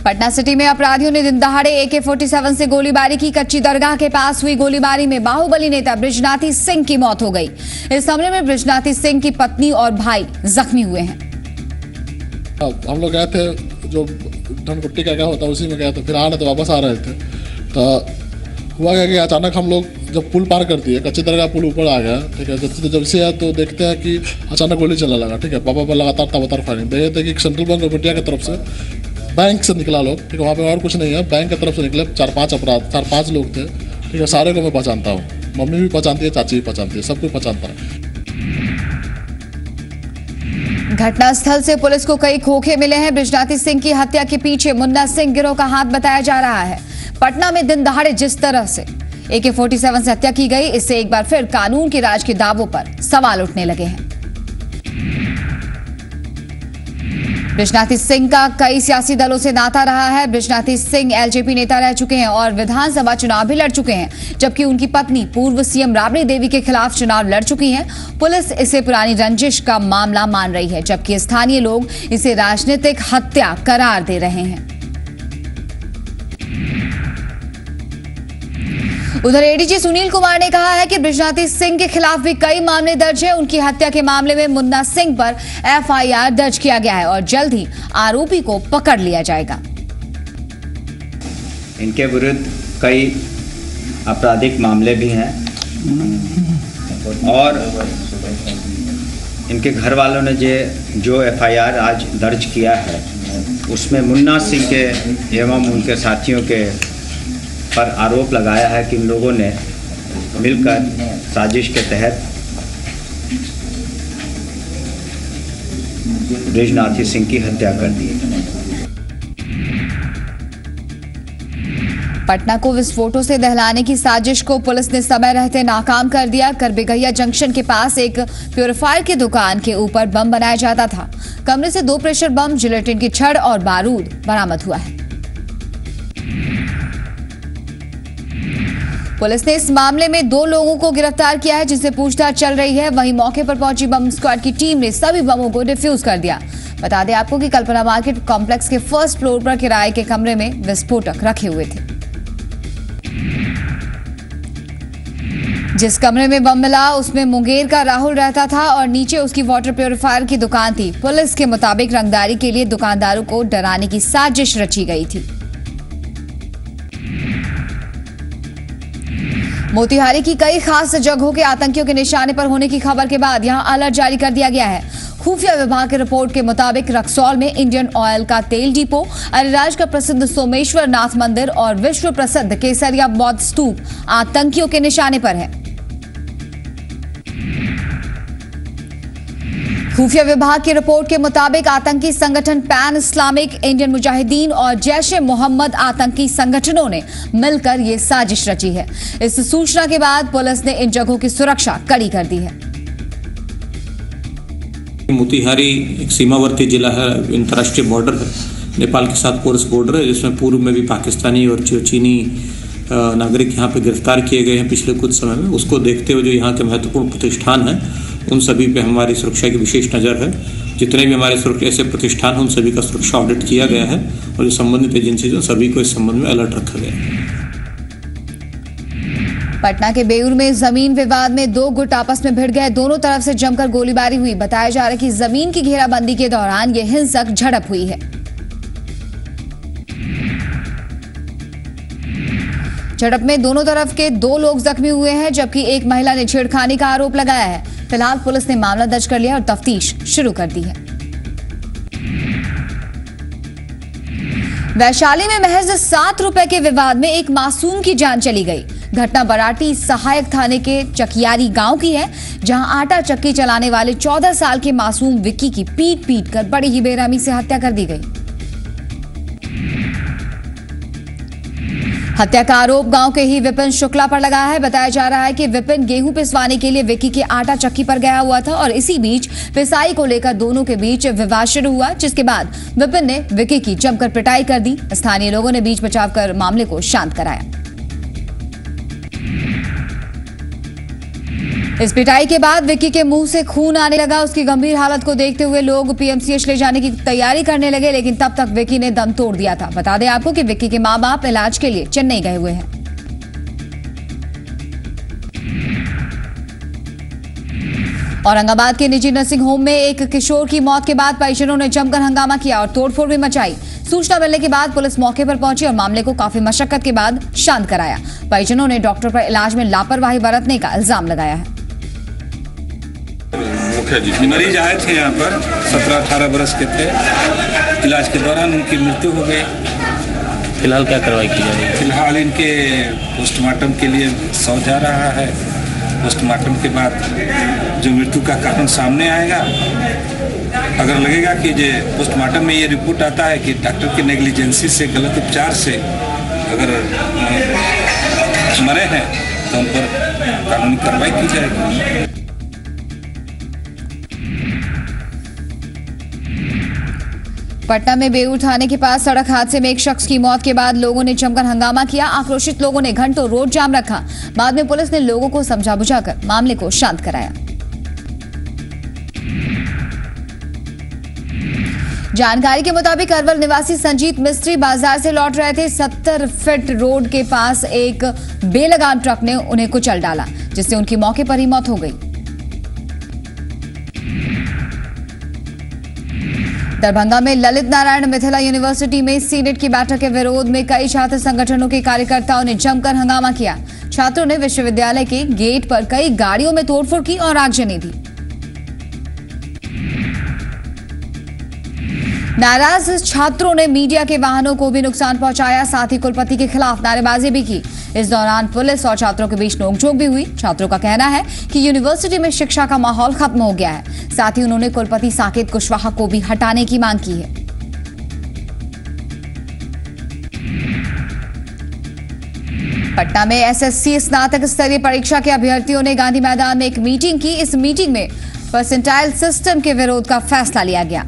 Patna city में अपराधियों ने दिन दहाड़े AK-47 से गोलीबारी की। कच्ची दरगाह के पास हुई गोलीबारी में बाहुबली नेता बृजनाथी सिंह की मौत हो गई। इस हमले में बृजनाथी सिंह की पत्नी और भाई जख्मी हुए हैं। हम लोग गए थे जो धनकुट्टी का क्या होता है उसी में गए थे, फिर आने तो वापस आ रहे थे तो हुआ क्या कि अचानक हम लोग जब पुल पार कर दिए, कच्ची दरगाह पुल ऊपर आ गया, ठीक है। जब से आया तो देखते हैं कि अचानक गोली चलने लगा, ठीक है। पापा पर लगातार तबातार फायरिंग देखे थे कि सेंट्रल बैंक ऑफ इंडिया की तरफ से बैंक से निकला लोग, ठीक है। वहाँ पे और कुछ नहीं है, बैंक की तरफ से निकले 4-5 लोग थे, ठीक है। सारे को मैं पहचानता हूँ, मम्मी भी पहचानती है, चाची भी पहचानती है, सब कोई पहचानता है। घटनास्थल से पुलिस को कई खोखे मिले हैं। बृजनाथी सिंह की हत्या के पीछे मुन्ना सिंह गिरोह का हाथ बताया जा रहा है। पटना में दिन दहाड़े जिस तरह से AK-47 से हत्या की गई, इससे एक बार फिर कानून के राज के दावों पर सवाल उठने लगे हैं। बृजनाथी सिंह का कई सियासी दलों से नाता रहा है। बृजनाथी सिंह LJP नेता रह चुके हैं और विधानसभा चुनाव भी लड़ चुके हैं, जबकि उनकी पत्नी पूर्व CM राबड़ी देवी के खिलाफ चुनाव लड़ चुकी हैं। पुलिस इसे पुरानी रंजिश का मामला मान रही है, जबकि स्थानीय लोग इसे राजनीतिक हत्या करार दे रहे हैं। उधर ADG सुनील कुमार ने कहा है कि बृजनाथी सिंह के खिलाफ भी कई मामले दर्ज हैं। उनकी हत्या के मामले में मुन्ना सिंह पर FIR दर्ज किया गया है और जल्द ही आरोपी को पकड़ लिया जाएगा। इनके विरुद्ध कई आपराधिक मामले भी हैं और इनके घर वालों ने जो FIR आज दर्ज किया है उसमें मुन्ना सिंह के एवं उनके साथियों के पर आरोप लगाया है कि इन लोगों ने मिलकर साजिश के तहत बृजनाथी सिंह की हत्या कर दी। पटना को विस्फोटों से दहलाने की साजिश को पुलिस ने समय रहते नाकाम कर दिया। करबेगहिया जंक्शन के पास एक प्योरीफायर की दुकान के ऊपर बम बनाया जाता था। कमरे से 2 प्रेशर बम, जिलेटिन की छड़ और बारूद बरामद हुआ है। पुलिस ने इस मामले में 2 लोगों को गिरफ्तार किया है, जिनसे पूछताछ चल रही है। वहीं मौके पर पहुंची बम स्क्वाड की टीम ने सभी बमों को डिफ्यूज कर दिया। बता दें आपको कि कल्पना मार्केट कॉम्प्लेक्स के फर्स्ट फ्लोर पर किराए के कमरे में विस्फोटक रखे हुए थे। जिस कमरे में बम मिला उसमें मुंगेर का राहुल रहता था और नीचे उसकी वाटर प्योरीफायर की दुकान थी। पुलिस के मुताबिक रंगदारी के लिए दुकानदारों को डराने की साजिश रची गई थी। मोतिहारी की कई खास जगहों के आतंकियों के निशाने पर होने की खबर के बाद यहां अलर्ट जारी कर दिया गया है। खुफिया विभाग की रिपोर्ट के मुताबिक रक्सौल में इंडियन ऑयल का तेल डिपो, अलीराज का प्रसिद्ध सोमेश्वर नाथ मंदिर और विश्व प्रसिद्ध केसरिया बौद्ध स्तूप आतंकियों के निशाने पर है। खुफिया विभाग की रिपोर्ट के मुताबिक आतंकी संगठन पैन इस्लामिक, इंडियन मुजाहिदीन और जैश-ए मोहम्मद आतंकी संगठनों ने मिलकर ये साजिश रची है। इस सूचना के बाद पुलिस ने इन जगहों की सुरक्षा कड़ी कर दी है। मोतिहारी एक सीमावर्ती जिला है, अंतर्राष्ट्रीय बॉर्डर है, नेपाल के साथ पोरस बॉर्डर है, जिसमें पूर्व में भी पाकिस्तानी और चीनी नागरिक यहाँ पे गिरफ्तार किए गए हैं पिछले कुछ समय में। उसको देखते हुए जो यहाँ के महत्वपूर्ण प्रतिष्ठान हैं उन सभी पे हमारी सुरक्षा की विशेष नज़र है। जितने भी हमारे ऐसे प्रतिष्ठान हैं उन सभी का सुरक्षा ऑडिट किया गया है और जो संबंधित एजेंसी हैं सभी को इस संबंध में अलर्ट रखा गया है। पटना के बेउर में जमीन विवाद में 2 गुट आपस में भिड़ गए। दोनों तरफ से जमकर गोलीबारी हुई। बताया जा रहा है कि जमीन की घेराबंदी के दौरान यह हिंसक झड़प हुई है। झड़प में दोनों तरफ के 2 लोग जख्मी हुए हैं, जबकि एक महिला ने छेड़खानी का आरोप लगाया है। फिलहाल पुलिस ने मामला दर्ज कर लिया और तफ्तीश शुरू कर दी है। वैशाली में महज 7 रुपए के विवाद में एक मासूम की जान चली गई। घटना बराटी सहायक थाने के चकियारी गांव की है, जहां आटा चक्की चलाने वाले 14 साल के मासूम विक्की की पीट कर बड़ी ही बेरहमी से हत्या कर दी गई। हत्या का आरोप गांव के ही विपिन शुक्ला पर लगा है। बताया जा रहा है कि विपिन गेहूं पिसवाने के लिए विक्की के आटा चक्की पर गया हुआ था और इसी बीच पिसाई को लेकर दोनों के बीच विवाद शुरू हुआ, जिसके बाद विपिन ने विक्की की जमकर पिटाई कर दी। स्थानीय लोगों ने बीच बचाव कर मामले को शांत कराया। इस पिटाई के बाद विक्की के मुंह से खून आने लगा। उसकी गंभीर हालत को देखते हुए लोग पीएमसीएच ले जाने की तैयारी करने लगे, लेकिन तब तक विक्की ने दम तोड़ दिया था। बता दें आपको कि विक्की के मां बाप इलाज के लिए चेन्नई गए हुए हैं। औरंगाबाद के निजी नर्सिंग होम में एक किशोर की मौत के बाद परिजनों ने जमकर हंगामा किया और तोड़फोड़ भी मचाई। सूचना मिलने के बाद पुलिस मौके पर पहुंची और मामले को काफी मशक्कत के बाद शांत कराया। परिजनों ने डॉक्टर पर इलाज में लापरवाही बरतने का इल्जाम लगाया है। मरीज आए थे यहाँ पर 17-18 बरस के थे। इलाज के दौरान उनकी मृत्यु हो गई। फिलहाल क्या कार्रवाई की जा रही है? फिलहाल इनके पोस्टमार्टम के लिए सौ जा रहा है। पोस्टमार्टम के बाद जो मृत्यु का कारण सामने आएगा, अगर लगेगा कि जो पोस्टमार्टम में ये रिपोर्ट आता है कि डॉक्टर की नेग्लिजेंसी से, गलत उपचार से अगर मरे हैं तो उन पर कानूनी कार्रवाई की जाएगी। पटना में बेऊर थाने के पास सड़क हादसे में एक शख्स की मौत के बाद लोगों ने जमकर हंगामा किया। आक्रोशित लोगों ने घंटों रोड जाम रखा। बाद में पुलिस ने लोगों को समझा बुझाकर मामले को शांत कराया। जानकारी के मुताबिक अरवल निवासी संजीत मिस्त्री बाजार से लौट रहे थे। 70 फीट रोड के पास एक बेलगाम ट्रक ने उन्हें कुचल डाला, जिससे उनकी मौके पर ही मौत हो गई। दरभंगा में ललित नारायण मिथिला यूनिवर्सिटी में सीनेट की बैठक के विरोध में कई छात्र संगठनों के कार्यकर्ताओं ने जमकर हंगामा किया। छात्रों ने विश्वविद्यालय के गेट पर कई गाड़ियों में तोड़फोड़ की और आगजनी दी। नाराज छात्रों ने मीडिया के वाहनों को भी नुकसान पहुंचाया, साथ ही कुलपति के खिलाफ नारेबाजी भी की। इस दौरान पुलिस और छात्रों के बीच नोकझोंक भी हुई। छात्रों का कहना है कि यूनिवर्सिटी में शिक्षा का माहौल खत्म हो गया है। साथ ही उन्होंने कुलपति साकेत कुशवाहा को भी हटाने की मांग की है। पटना में एसएससी स्नातक स्तरीय परीक्षा के अभ्यर्थियों ने गांधी मैदान में एक मीटिंग की। इस मीटिंग में परसेंटाइल सिस्टम के विरोध का फैसला लिया गया।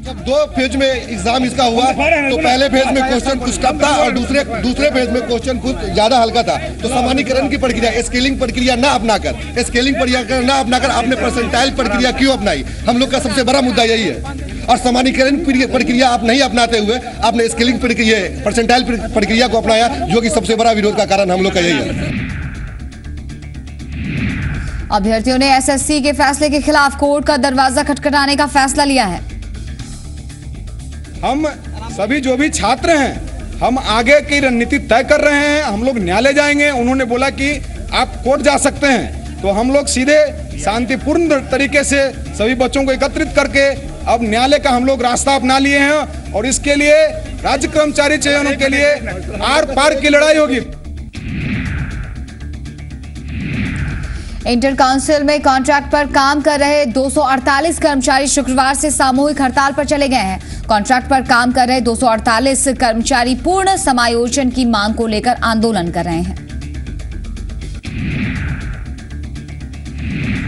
जब 2 फेज में एग्जाम इसका हुआ तो पहले फेज में क्वेश्चन कुछ कम था और दूसरे फेज में क्वेश्चन कुछ ज्यादा हल्का था। तो सामान्यीकरण की प्रक्रिया, स्केलिंग प्रक्रिया ना अपनाकर आपने परसेंटाइल प्रक्रिया क्यों अपनाई? हम लोग का सबसे बड़ा मुद्दा यही है। और सामान्यीकरण प्रक्रिया आप नहीं अपनाते हुए आपने स्केलिंग प्रक्रिया, परसेंटाइल प्रक्रिया को अपनाया, जो कि सबसे बड़ा विरोध का कारण हम लोग का यही है। अभ्यर्थियों ने एसएससी के फैसले के खिलाफ कोर्ट का दरवाजा खटखटाने का फैसला लिया है। हम सभी जो भी छात्र हैं, हम आगे की रणनीति तय कर रहे हैं। हम लोग न्यायालय जाएंगे। उन्होंने बोला कि आप कोर्ट जा सकते हैं, तो हम लोग सीधे शांतिपूर्ण तरीके से सभी बच्चों को एकत्रित करके अब न्यायालय का हम लोग रास्ता अपना लिए हैं और इसके लिए राज्य कर्मचारी चयनों के लिए आर पार की लड़ाई होगी। इंटर काउंसिल में कॉन्ट्रैक्ट पर काम कर रहे 248 कर्मचारी शुक्रवार से सामूहिक हड़ताल पर चले गए हैं। कॉन्ट्रैक्ट पर काम कर रहे 248 कर्मचारी पूर्ण समायोजन की मांग को लेकर आंदोलन कर रहे हैं।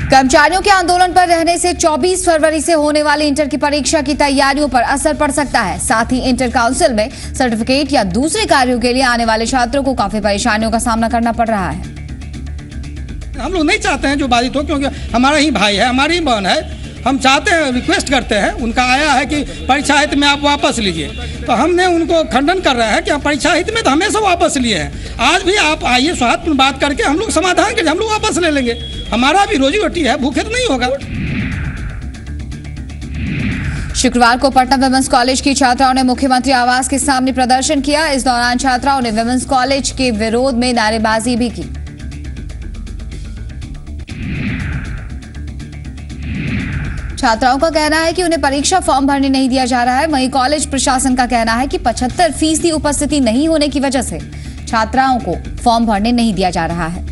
कर्मचारियों के आंदोलन पर रहने से 24 फरवरी से होने वाली इंटर की परीक्षा की तैयारियों पर असर पड़ सकता है। साथ ही इंटर काउंसिल में सर्टिफिकेट या दूसरे कार्यों के लिए आने वाले छात्रों को काफी परेशानियों का सामना करना पड़ रहा है। हम लोग नहीं चाहते हैं जो बाधित हो, क्योंकि हमारा ही भाई है, हमारी ही बहन है। हम चाहते हैं, रिक्वेस्ट करते हैं, उनका आया है कि परीक्षा हित में आप वापस लीजिए, तो हमने उनको खंडन कर रहे हैं कि परीक्षा हित में तो हमेशा वापस लिए हैं। आज भी आप आइए, सौहार्दपूर्ण बात करके हम लोग समाधान करें, हम लोग वापस ले लेंगे। हमारा भी रोजी रोटी है, भूखे तो नहीं होगा। शुक्रवार को पटना विमेंस कॉलेज की छात्राओं ने मुख्यमंत्री आवास के सामने प्रदर्शन किया। इस दौरान छात्राओं ने विमेंस कॉलेज के विरोध में नारेबाजी भी की। छात्राओं का कहना है कि उन्हें परीक्षा फॉर्म भरने नहीं दिया जा रहा है। वहीं कॉलेज प्रशासन का कहना है कि 75% उपस्थिति नहीं होने की वजह से छात्राओं को फॉर्म भरने नहीं दिया जा रहा है।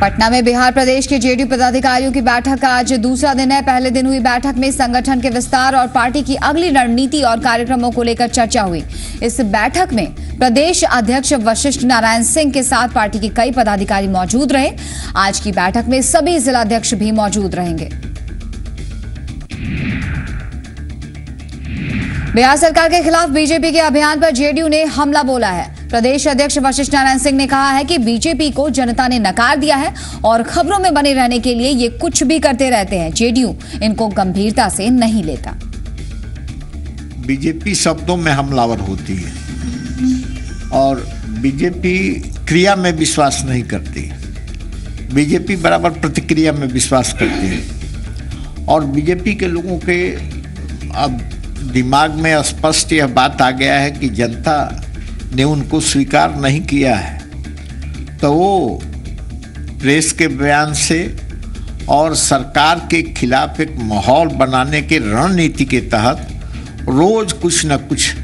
पटना में बिहार प्रदेश के जेडीयू पदाधिकारियों की बैठक का आज दूसरा दिन है। पहले दिन हुई बैठक में संगठन के विस्तार और पार्टी की अगली रणनीति और कार्यक्रमों को लेकर चर्चा हुई। इस बैठक में प्रदेश अध्यक्ष वशिष्ठ नारायण सिंह के साथ पार्टी के कई पदाधिकारी मौजूद रहे। आज की बैठक में सभी जिलाध्यक्ष भी मौजूद रहेंगे। बिहार सरकार के खिलाफ बीजेपी के अभियान पर जेडीयू ने हमला बोला है। प्रदेश अध्यक्ष वशिष्ठ नारायण सिंह ने कहा है कि बीजेपी को जनता ने नकार दिया है और खबरों में बने रहने के लिए ये कुछ भी करते रहते हैं। जेडीयू इनको गंभीरता से नहीं लेता। बीजेपी शब्दों में हमलावर होती है और बीजेपी क्रिया में विश्वास नहीं करती। बीजेपी बराबर प्रतिक्रिया में विश्वास करती है और बीजेपी के लोगों के अब दिमाग में स्पष्ट यह बात आ गया है कि जनता ने उनको स्वीकार नहीं किया है, तो वो प्रेस के बयान से और सरकार के खिलाफ एक माहौल बनाने के रणनीति के तहत रोज कुछ न कुछ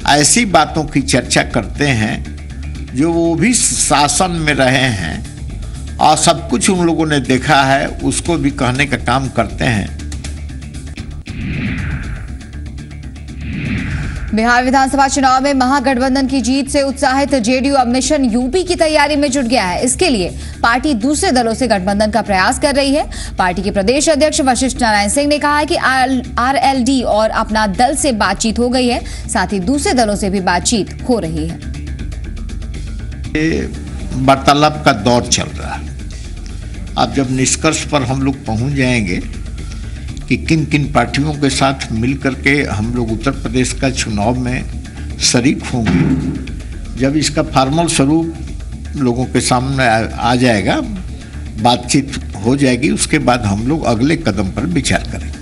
ऐसी बातों की चर्चा करते हैं जो वो भी शासन में रहे हैं और सब कुछ उन लोगों ने देखा है, उसको भी कहने का काम करते हैं। बिहार विधानसभा चुनाव में महागठबंधन की जीत से उत्साहित जेडीयू अब मिशन यूपी की तैयारी में जुट गया है। इसके लिए पार्टी दूसरे दलों से गठबंधन का प्रयास कर रही है। पार्टी के प्रदेश अध्यक्ष वशिष्ठ नारायण सिंह ने कहा है कि आरएलडी और अपना दल से बातचीत हो गई है, साथ ही दूसरे दलों से भी बातचीत हो रही है। वार्तालाप का दौर चल रहा है। अब जब निष्कर्ष पर हम लोग पहुंच जाएंगे कि किन किन पार्टियों के साथ मिलकर के हम लोग उत्तर प्रदेश का चुनाव में शरीक होंगे, जब इसका फॉर्मल स्वरूप लोगों के सामने आ जाएगा, बातचीत हो जाएगी, उसके बाद हम लोग अगले कदम पर विचार करेंगे।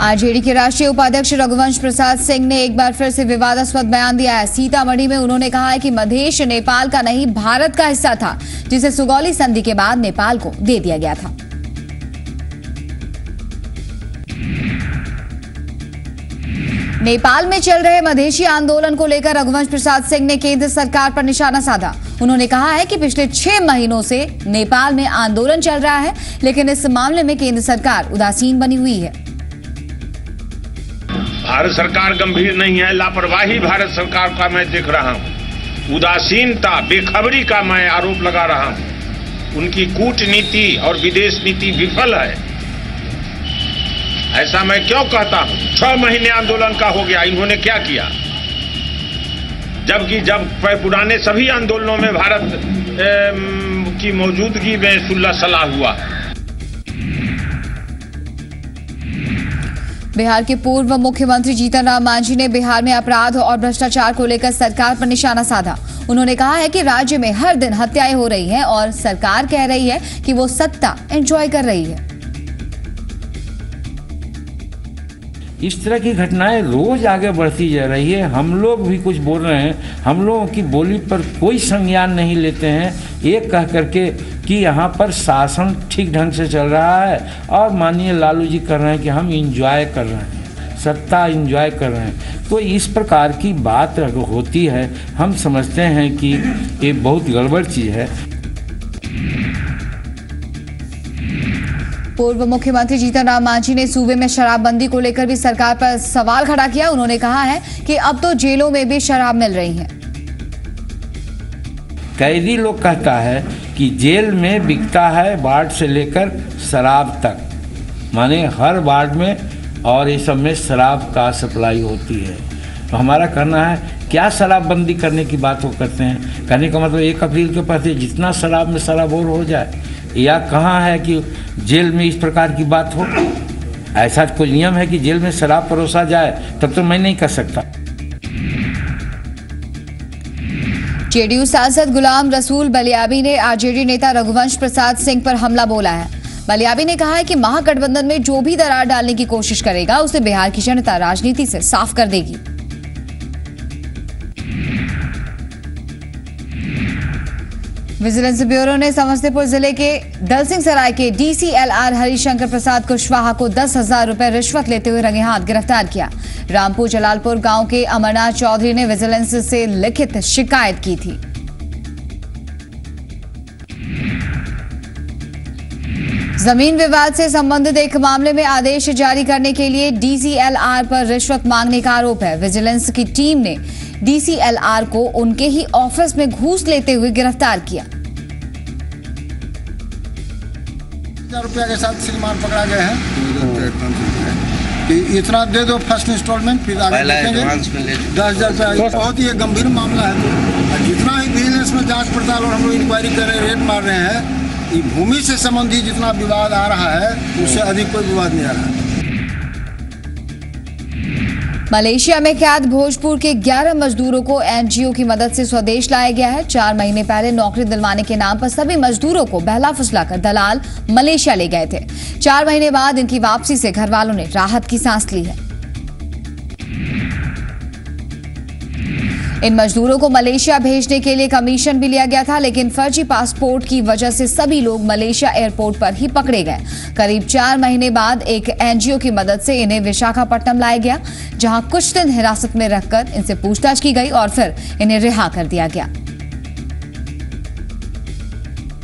आज जेडीयू के राष्ट्रीय उपाध्यक्ष रघुवंश प्रसाद सिंह ने एक बार फिर से विवादास्पद बयान दिया है। सीतामढ़ी में उन्होंने कहा है कि मधेश नेपाल का नहीं भारत का हिस्सा था, जिसे सुगौली संधि के बाद नेपाल को दे दिया गया था। नेपाल में चल रहे मधेशी आंदोलन को लेकर रघुवंश प्रसाद सिंह ने केंद्र सरकार पर निशाना साधा। उन्होंने कहा है कि पिछले 6 महीनों से नेपाल में आंदोलन चल रहा है, लेकिन इस मामले में केंद्र सरकार उदासीन बनी हुई है। भारत सरकार गंभीर नहीं है, लापरवाही भारत सरकार का मैं देख रहा हूं, उदासीनता, बेखबरी का मैं आरोप लगा रहा हूं। उनकी कूटनीति और विदेश नीति विफल है, ऐसा मैं क्यों कहता हूं। 6 महीने आंदोलन का हो गया, इन्होंने क्या किया? जबकि जब पुराने सभी आंदोलनों में भारत की मौजूदगी में सुलह सलाह हुआ। बिहार के पूर्व मुख्यमंत्री जीतन राम मांझी ने बिहार में अपराध और भ्रष्टाचार को लेकर सरकार पर निशाना साधा। उन्होंने कहा है कि राज्य में हर दिन हत्याएं हो रही हैं और सरकार कह रही है कि वो सत्ता एंजॉय कर रही है। इस तरह की घटनाएं रोज आगे बढ़ती जा रही है। हम लोग भी कुछ बोल रहे हैं, हम लोगों की बोली पर कोई संज्ञान नहीं लेते हैं, ये कह करके कि यहाँ पर शासन ठीक ढंग से चल रहा है और माननीय लालू जी कर रहे हैं कि हम इंजॉय कर रहे हैं, सत्ता इंजॉय कर रहे हैं। तो इस प्रकार की बात अगर होती है, हम समझते हैं कि ये बहुत गड़बड़ चीज़ है। पूर्व मुख्यमंत्री जीतन राम मांझी ने सूबे में शराबबंदी को लेकर भी सरकार पर सवाल खड़ा किया। उन्होंने कहा है कि अब तो जेलों में भी शराब मिल रही है। कैदी लोग कहता है कि जेल में बिकता है वार्ड से लेकर शराब तक, माने हर वार्ड में और ये सब में शराब का सप्लाई होती है। तो हमारा कहना है क्या शराबबंदी करने की बात वो करते हैं? कहने का मतलब 1 अप्रैल के पहले जितना शराब में शराबोर हो जाए, या कहाँ है कि जेल में इस प्रकार की बात हो? ऐसा कोई नियम है कि जेल में शराब परोसा जाए? तब तो मैं नहीं कर सकता। जेडीयू सांसद गुलाम रसूल बलियाबी ने आरजेडी नेता रघुवंश प्रसाद सिंह पर हमला बोला है। बलियाबी ने कहा है कि महागठबंधन में जो भी दरार डालने की कोशिश करेगा, उसे बिहार की जनता राजनीति से साफ कर देगी। विजिलेंस ब्यूरो ने समस्तीपुर जिले के दलसिंह सराय के डीसीएलआर हरिशंकर प्रसाद कुशवाहा को 10,000 रुपए रिश्वत लेते हुए रंगे हाथ गिरफ्तार किया। रामपुर जलालपुर गांव के अमरनाथ चौधरी ने विजिलेंस से लिखित शिकायत की थी। जमीन विवाद से संबंधित एक मामले में आदेश जारी करने के लिए डीसीएलआर पर रिश्वत मांगने का आरोप है। विजिलेंस की टीम ने डीसीएलआर को उनके ही ऑफिस में घूस लेते हुए गिरफ्तार किया। 1000 रुपया के साथ श्रीमान पकड़ा गए हैं कि इतना दे दो फर्स्ट इंस्टॉलमेंट, फिर आगे देखेंगे। 10,000 रुपया बहुत ही गंभीर मामला है। जितना ही विजिलेंस में जांच पड़ताल और हम लोग इंक्वायरी कर रहे हैं, रेड मार रहे हैं, ये भूमि से संबंधित जितना विवाद आ रहा है उससे अधिक कोई विवाद नहीं आ रहा है। मलेशिया में कैद भोजपुर के 11 मजदूरों को एनजीओ की मदद से स्वदेश लाया गया है। 4 महीने पहले नौकरी दिलवाने के नाम पर सभी मजदूरों को बहला फुसलाकर दलाल मलेशिया ले गए थे। 4 महीने बाद इनकी वापसी से घर वालों ने राहत की सांस ली है। इन मजदूरों को मलेशिया भेजने के लिए कमीशन भी लिया गया था, लेकिन फर्जी पासपोर्ट की वजह से सभी लोग मलेशिया एयरपोर्ट पर ही पकड़े गए। करीब 4 महीने बाद एक एनजीओ की मदद से इन्हें विशाखापट्टनम लाया गया, जहां कुछ दिन हिरासत में रखकर इनसे पूछताछ की गई और फिर इन्हें रिहा कर दिया गया।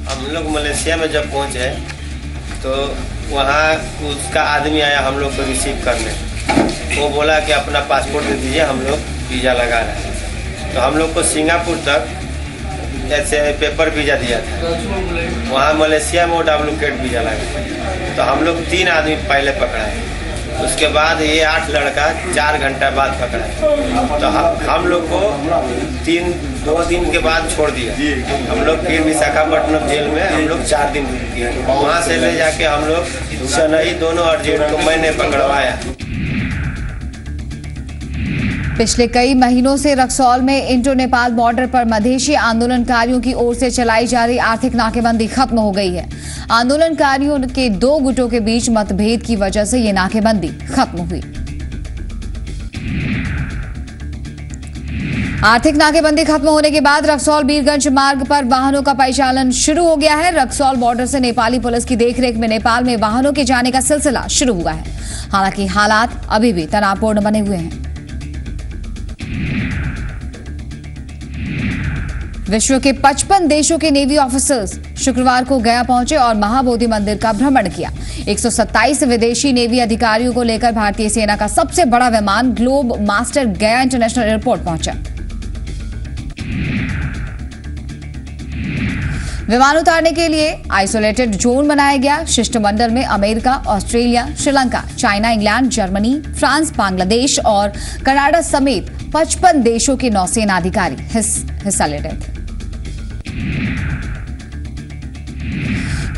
हम लोग मलेशिया में जब पहुंचे तो वहाँ उसका आदमी आया हम लोग को रिसीव करने। वो बोला कि अपना पासपोर्ट दे दीजिए, हम लोग वीज़ा लगा रहे हैं। तो हम लोग को सिंगापुर तक ऐसे पेपर वीज़ा दिया था। वहाँ मलेशिया में वो डुप्लीकेट वीज़ा लगा। तो हम लोग 3 आदमी पहले पकड़ाए, उसके बाद ये 8 लड़का 4 घंटा बाद पकड़ा। तो हम लोग को 2 दिन के बाद छोड़ दिया। हम लोग फिर विशाखापट्टनम जेल में हम लोग 4 दिन रुके। वहाँ से ले जाके हम लोग चेन्नई दोनों अर्जेंट को मैंने पकड़वाया। पिछले कई महीनों से रक्सौल में इंडो नेपाल बॉर्डर पर मधेशी आंदोलनकारियों की ओर से चलाई जा रही आर्थिक नाकेबंदी खत्म हो गई है। आंदोलनकारियों के 2 गुटों के बीच मतभेद की वजह से ये नाकेबंदी खत्म हुई। आर्थिक नाकेबंदी खत्म होने के बाद रक्सौल बीरगंज मार्ग पर वाहनों का परिचालन शुरू हो गया है। रक्सौल बॉर्डर से नेपाली पुलिस की देखरेख में नेपाल में वाहनों के जाने का सिलसिला शुरू हुआ है। हालांकि हालात अभी भी तनावपूर्ण बने हुए हैं। विश्व के 55 देशों के नेवी ऑफिसर्स शुक्रवार को गया पहुंचे और महाबोधि मंदिर का भ्रमण किया। 127 विदेशी नेवी अधिकारियों को लेकर भारतीय सेना का सबसे बड़ा विमान ग्लोब मास्टर गया इंटरनेशनल एयरपोर्ट पहुंचा। विमान उतारने के लिए आइसोलेटेड जोन बनाया गया। शिष्टमंडल में America, Australia, Sri Lanka, China, England, Germany, France, Bangladesh और कनाडा समेत 55 देशों के नौसेना अधिकारी हिस्सा ले रहे थे।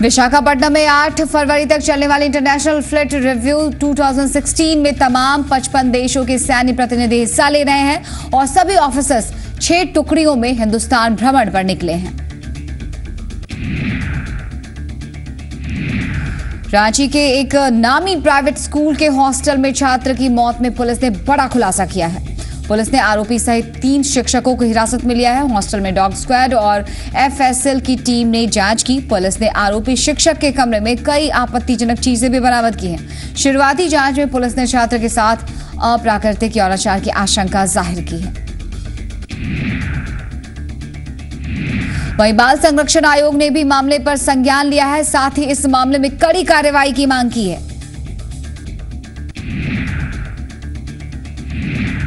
विशाखापट्टनम में 8 फरवरी तक चलने वाले इंटरनेशनल फ्लीट रिव्यू 2016 में तमाम 55 देशों के सैन्य प्रतिनिधि हिस्सा ले रहे हैं और सभी ऑफिसर्स 6 टुकड़ियों में हिंदुस्तान भ्रमण पर निकले हैं। रांची के एक नामी प्राइवेट स्कूल के हॉस्टल में छात्र की मौत में पुलिस ने बड़ा खुलासा किया है। पुलिस ने आरोपी सहित 3 शिक्षकों को हिरासत में लिया है। हॉस्टल में डॉग स्क्वाड और एफएसएल की टीम ने जांच की। पुलिस ने आरोपी शिक्षक के कमरे में कई आपत्तिजनक चीजें भी बरामद की हैं। शुरुआती जांच में पुलिस ने छात्र के साथ अप्राकृतिक यौनाचार की आशंका जाहिर की है। वहीं बाल संरक्षण आयोग ने भी मामले पर संज्ञान लिया है, साथ ही इस मामले में कड़ी कार्रवाई की मांग की है।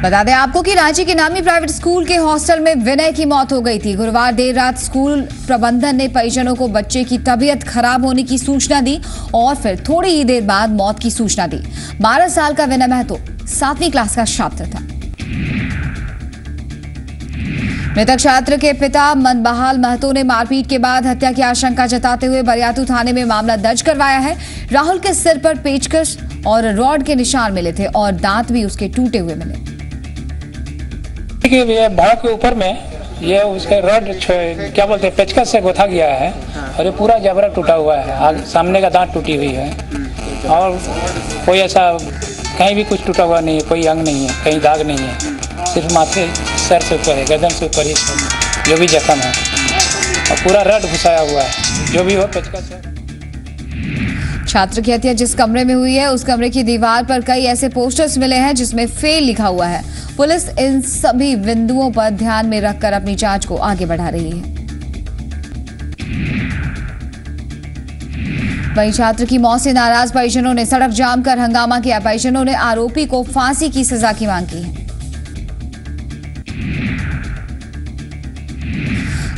बता दें आपको कि रांची के नामी प्राइवेट स्कूल के हॉस्टल में विनय की मौत हो गई थी। गुरुवार देर रात स्कूल प्रबंधन ने परिजनों को बच्चे की तबीयत खराब होने की सूचना दी और फिर थोड़ी ही देर बाद मौत की सूचना दी। 12 साल का विनय महतो 7वीं क्लास का छात्र था। मृतक छात्र के पिता मनबहाल महतो ने मारपीट के बाद हत्या की आशंका जताते हुए बरियातू थाने में मामला दर्ज करवाया है। राहुल के सिर पर पेचकस और रॉड के निशान मिले थे और दांत भी उसके टूटे हुए मिले। ये भाड़ा के ऊपर में ये उसके रॉड क्या बोलते हैं पेचकस से गोथा गया है और ये पूरा जबड़ा टूटा हुआ है। सामने का दांत टूटी हुई है और कोई ऐसा कहीं भी कुछ टूटा हुआ नहीं है, कोई अंग नहीं है, कहीं दाग नहीं है, सिर्फ माथे सर से ऊपर है, गर्दन से ऊपर ही जो भी जख्म है और पूरा रड घुसाया हुआ है। जो भी हो पेचकस है। छात्र की हत्या जिस कमरे में हुई है उस कमरे की दीवार पर कई ऐसे पोस्टर्स मिले हैं जिसमें फेल लिखा हुआ है। पुलिस इन सभी बिंदुओं पर ध्यान में रखकर अपनी जांच को आगे बढ़ा रही है। वहीं छात्र की मौत से नाराज परिजनों ने सड़क जाम कर हंगामा किया। परिजनों ने आरोपी को फांसी की सजा की मांग की है।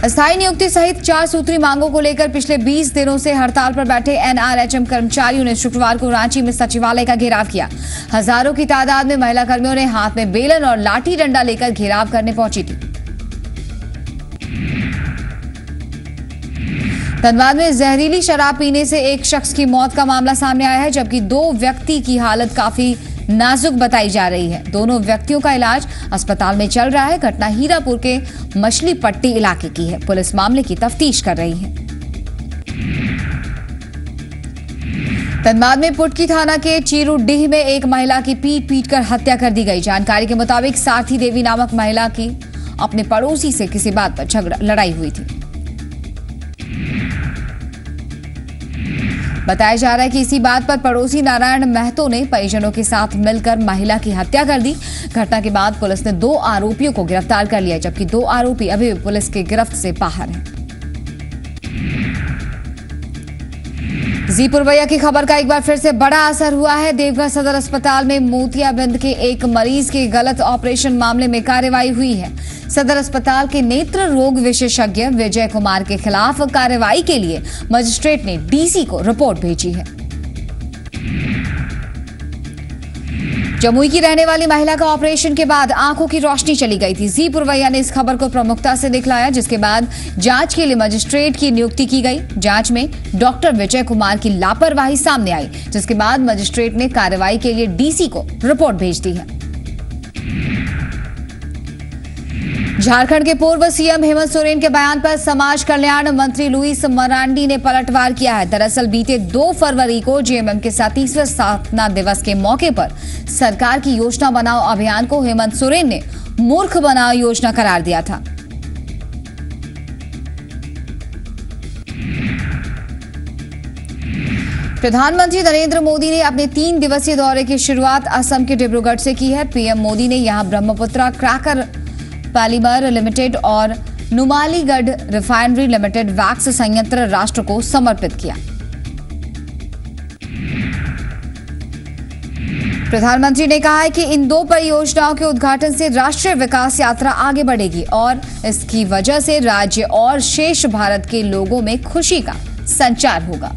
स्थायी नियुक्ति सहित 4 सूत्री मांगों को लेकर पिछले 20 दिनों से हड़ताल पर बैठे एनआरएचएम कर्मचारियों ने शुक्रवार को रांची में सचिवालय का घेराव किया। हजारों की तादाद में महिला कर्मियों ने हाथ में बेलन और लाठी डंडा लेकर घेराव करने पहुंची थी। धनबाद में जहरीली शराब पीने से एक शख्स की मौत का मामला सामने आया है, जबकि 2 व्यक्ति की हालत काफी नाजुक बताई जा रही है। दोनों व्यक्तियों का इलाज अस्पताल में चल रहा है। घटना हीरापुर के मछली पट्टी इलाके की है। पुलिस मामले की तफ्तीश कर रही है। धनबाद में पुटकी थाना के चीरुडीह में एक महिला की पीट कर हत्या कर दी गई। जानकारी के मुताबिक सारथी देवी नामक महिला की अपने पड़ोसी से किसी बात पर लड़ाई हुई थी। बताया जा रहा है कि इसी बात पर पड़ोसी नारायण महतो ने परिजनों के साथ मिलकर महिला की हत्या कर दी। घटना के बाद पुलिस ने 2 आरोपियों को गिरफ्तार कर लिया, जबकि 2 आरोपी अभी भी पुलिस की गिरफ्त से बाहर हैं। जी-पुरवैया की खबर का एक बार फिर से बड़ा असर हुआ है। देवघर सदर अस्पताल में मोतियाबिंद के एक मरीज के गलत ऑपरेशन मामले में कार्रवाई हुई है। सदर अस्पताल के नेत्र रोग विशेषज्ञ विजय कुमार के खिलाफ कार्रवाई के लिए मजिस्ट्रेट ने डीसी को रिपोर्ट भेजी है। जमुई की रहने वाली महिला का ऑपरेशन के बाद आंखों की रोशनी चली गई थी। जी-पुरवैया ने इस खबर को प्रमुखता से दिखलाया, जिसके बाद जांच के लिए मजिस्ट्रेट की नियुक्ति की गई। जांच में डॉक्टर विजय कुमार की लापरवाही सामने आई, जिसके बाद मजिस्ट्रेट ने कार्रवाई के लिए डीसी को रिपोर्ट भेज दी है। झारखंड के पूर्व सीएम हेमंत सोरेन के बयान पर समाज कल्याण मंत्री लुईस मरांडी ने पलटवार किया है। दरअसल बीते 2 फरवरी को जेएमएम के 37वें स्थापना दिवस के मौके पर सरकार की योजना बनाओ अभियान को हेमंत सोरेन ने मूर्ख बनाओ योजना करार दिया था। प्रधानमंत्री नरेंद्र मोदी ने अपने 3 दिवसीय दौरे की शुरुआत असम के डिब्रूगढ़ से की है। पीएम मोदी ने यहां ब्रह्मपुत्रा क्रैकर पॉलीमर लिमिटेड और नुमालीगढ़ रिफाइनरी लिमिटेड वैक्स संयंत्र राष्ट्र को समर्पित किया। प्रधानमंत्री ने कहा है कि इन 2 परियोजनाओं के उद्घाटन से राष्ट्रीय विकास यात्रा आगे बढ़ेगी और इसकी वजह से राज्य और शेष भारत के लोगों में खुशी का संचार होगा।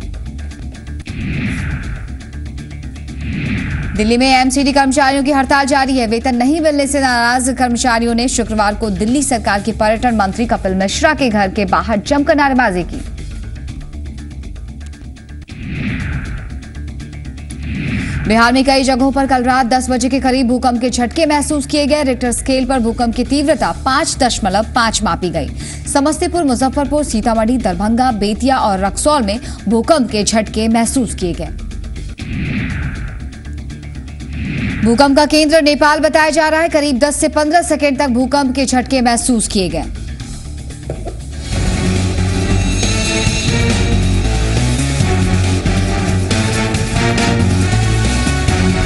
दिल्ली में एमसीडी कर्मचारियों की हड़ताल जारी है। वेतन नहीं मिलने से नाराज कर्मचारियों ने शुक्रवार को दिल्ली सरकार के पर्यटन मंत्री कपिल मिश्रा के घर के बाहर जमकर नारेबाजी की। बिहार में कई जगहों पर कल रात 10 बजे के करीब भूकंप के झटके महसूस किए गए। रिक्टर स्केल पर भूकंप की तीव्रता 5.5 मापी गई। समस्तीपुर, मुजफ्फरपुर, सीतामढ़ी, दरभंगा, बेतिया और रक्सौल में भूकंप के झटके महसूस किए गए। भूकंप का केंद्र नेपाल बताया जा रहा है। करीब 10 से 15 सेकंड तक भूकंप के झटके महसूस किए गए।